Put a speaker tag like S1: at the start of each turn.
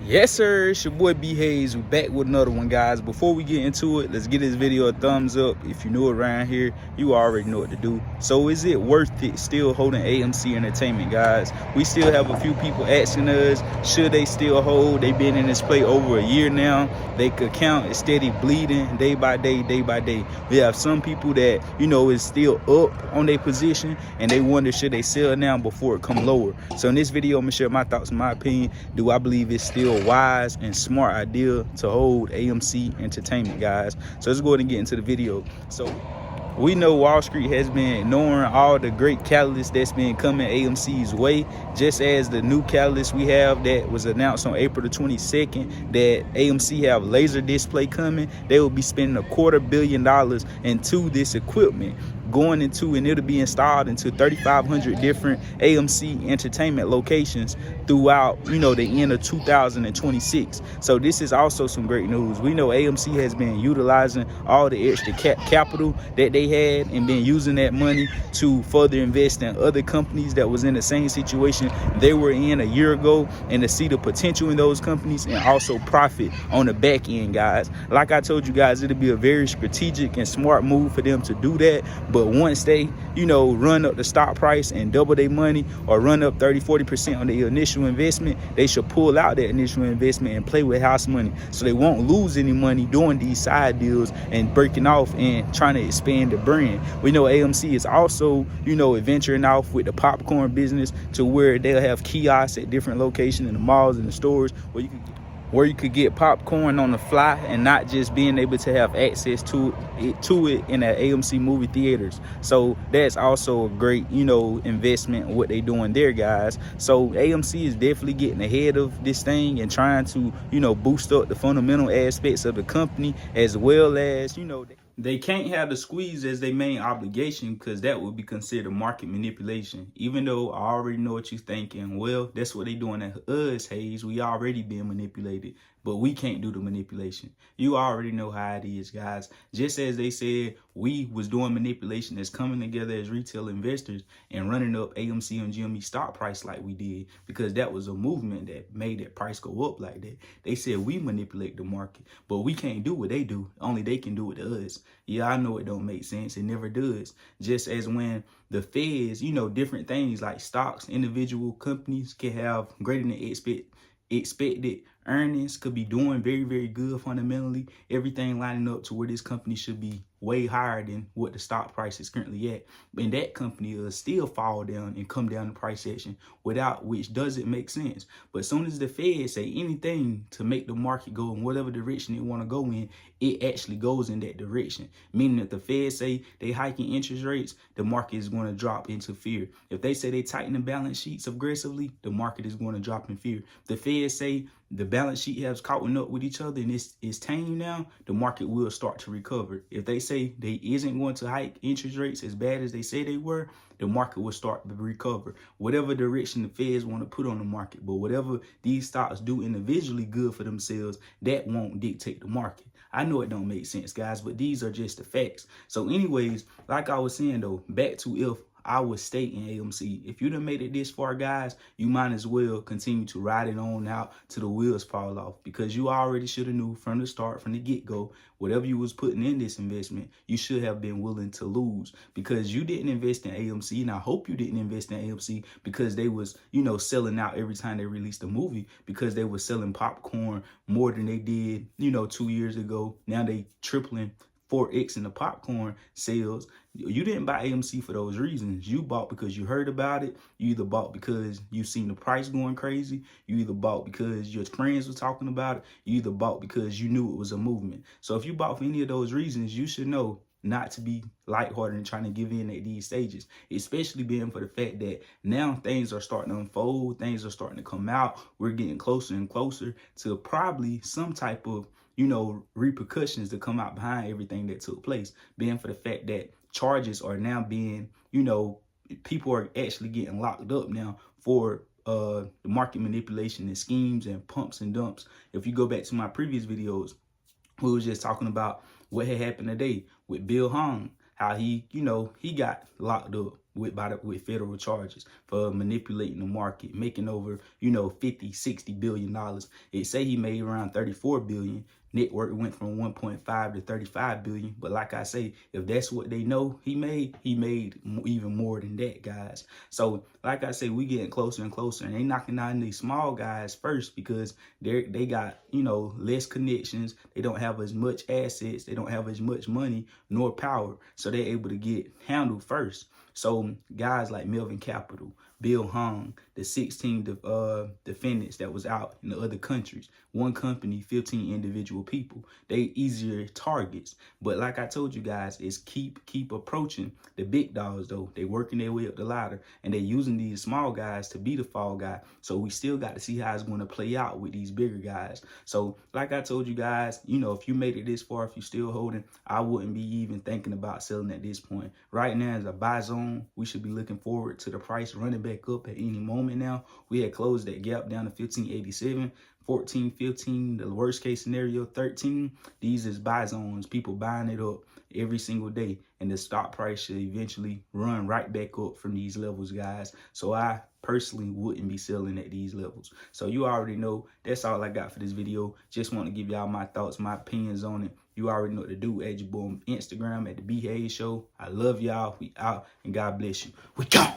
S1: Yes, sir. It's your boy B Hayes. We're back with another one, guys. Before we get into it, let's give this video a thumbs up. If you're new around here, you already know what to do. So is it worth it still holding AMC Entertainment, guys? We still have a few people asking us, should they still hold? They've been in this play over a year now. They could count is steady bleeding day by day, day by day. We have some people that, is still up on their position, and they wonder, should they sell now before it come lower? So in this video, I'm going to share my thoughts and my opinion. Do I believe it's still wise and smart idea to hold AMC Entertainment, guys? So let's go ahead and get into the video. So we know Wall Street has been ignoring all the great catalysts that's been coming AMC's way, just as the new catalyst we have that was announced on April the 22nd that AMC have laser display coming. They will be spending $250 million into this equipment going into, and it'll be installed into 3,500 different AMC Entertainment locations throughout, the end of 2026. So this is also some great news. We know AMC has been utilizing all the extra capital that they had and been using that money to further invest in other companies that was in the same situation they were in a year ago, and to see the potential in those companies and also profit on the back end, guys. Like I told you guys, it'll be a very strategic and smart move for them to do that. But once they, run up the stock price and double their money, or run up 30-40% on their initial investment, they should pull out that initial investment and play with house money, so they won't lose any money doing these side deals and breaking off and trying to expand the brand. We know AMC is also, venturing off with the popcorn business, to where they'll have kiosks at different locations in the malls and the stores where you could get popcorn on the fly, and not just being able to have access to it in the AMC movie theaters. So that's also a great, investment in what they doing there, guys. So AMC is definitely getting ahead of this thing and trying to, boost up the fundamental aspects of the company, as well as, they can't have the squeeze as their main obligation, because that would be considered market manipulation. Even though I already know what you're thinking, well, that's what they doing at us, Hayes. We already being manipulated, but we can't do the manipulation. You already know how it is, guys. Just as they said we was doing manipulation as coming together as retail investors and running up AMC and GME stock price like we did, because that was a movement that made that price go up like that. They said we manipulate the market, but we can't do what they do. Only they can do it to us. Yeah, I know it don't make sense. It never does. Just as when the feds, different things like stocks, individual companies can have greater than expected earnings, could be doing very, very good fundamentally, everything lining up to where this company should be way higher than what the stock price is currently at, and that company will still fall down and come down the price section, without which doesn't make sense. But as soon as the Fed say anything to make the market go in whatever direction they want to go in, it actually goes in that direction. Meaning if the Fed say they hiking interest rates, the market is going to drop into fear. If they say they tighten the balance sheets aggressively, the market is going to drop in fear. If the Fed say the balance sheet has caught up with each other and it's tame now, the market will start to recover. If they say they isn't going to hike interest rates as bad as they say they were, the market will start to recover. Whatever direction the Feds want to put on the market, but whatever these stocks do individually good for themselves, that won't dictate the market. I know it don't make sense, guys, but these are just the facts. So anyways, like I was saying though, back to if I would stay in AMC. If you done made it this far, guys, you might as well continue to ride it on out till the wheels fall off, because you already should have knew from the start, from the get-go, whatever you was putting in this investment, you should have been willing to lose, because you didn't invest in AMC. And I hope you didn't invest in AMC because they was, selling out every time they released a movie, because they were selling popcorn more than they did, 2 years ago. Now they tripling 4x in the popcorn sales. You didn't buy AMC for those reasons. You bought because you heard about it. You either bought because you seen the price going crazy. You either bought because your friends were talking about it. You either bought because you knew it was a movement. So if you bought for any of those reasons, you should know not to be lighthearted and trying to give in at these stages, especially being for the fact that now things are starting to unfold, things are starting to come out. We're getting closer and closer to probably some type of, repercussions to come out behind everything that took place, being for the fact that charges are now being, people are actually getting locked up now for the market manipulation and schemes and pumps and dumps. If you go back to my previous videos, we was just talking about what had happened today with Bill Hong, how he, he got locked up. with federal charges for manipulating the market, making over 50-60 billion dollars. It say he made around 34 billion. Net worth went from 1.5 to 35 billion. But like I say, if that's what they know he made even more than that, guys. So like I say, we getting closer and closer, and they knocking down these small guys first because they got less connections. They don't have as much assets. They don't have as much money nor power, so they're able to get handled first. So guys like Melvin Capital, Bill Hung, the 16 defendants that was out in the other countries, one company, 15 individual people, they easier targets. But like I told you guys, is keep approaching the big dogs though. They working their way up the ladder, and they using these small guys to be the fall guy. So we still got to see how it's going to play out with these bigger guys. So like I told you guys, if you made it this far, if you still holding, I wouldn't be even thinking about selling at this point. Right now is a buy zone. We should be looking forward to the price running back up at any moment now. We had closed that gap down to 1587, 14, 15, the worst case scenario, 13. These is buy zones, people buying it up every single day, and the stock price should eventually run right back up from these levels, guys. So I personally wouldn't be selling at these levels. So you already know, that's all I got for this video. Just want to give y'all my thoughts, my opinions on it. You already know what to do. Add your boy on Instagram at the B Hayes Show. I love y'all. We out, and God bless you. We gone.